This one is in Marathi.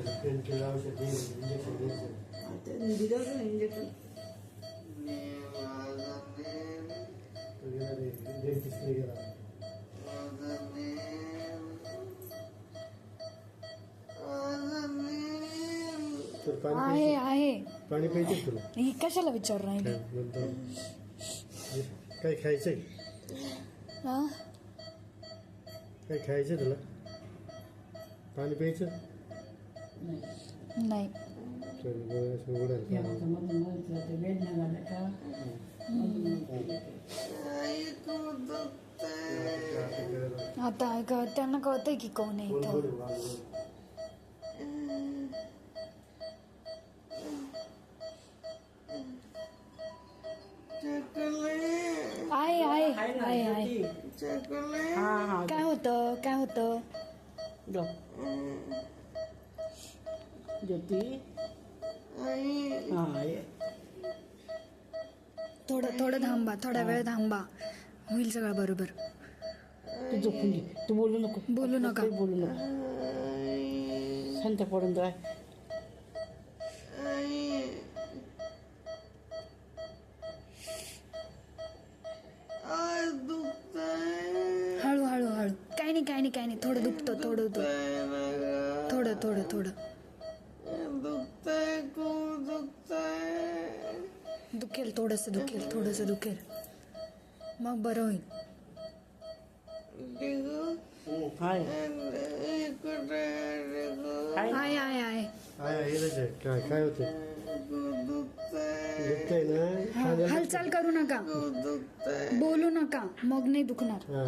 पेन किलर औषध इंजेक्शन घ्यायचं दिलं इंजेक्शन डेंटिस्टकडे गेला तर आहे आहे पाणी प्यायचं तुला ही कशाला विचार राहिली काय खायचंय हा काय खायचं तुला पाणी प्यायचं नाही चल उघडायला आता ऐका त्यांना कळतंय की कोण आहे इथं आहे आहे आहे आहे काय होतं काय होतं ज्योती थोडं थोडं थांबा थोडा वेळ थांबा होईल सगळं बरोबर तू झोपून घे तू बोलू नको बोलू नका. काही बोलू नको शांत पडून राह हळू हळू हळू काय नाही काय नाही काय नाही थोडं दुखतं थोडं थोडं थोडं थोडं दुखेल थोडंसं दुखेल थोडंसं दुखेल मग बरं होईल हाय आहे आहे आहे काय काय होतं दुखतंय ना हालचाल करू नका बोलू नका मग नाही दुखणार हा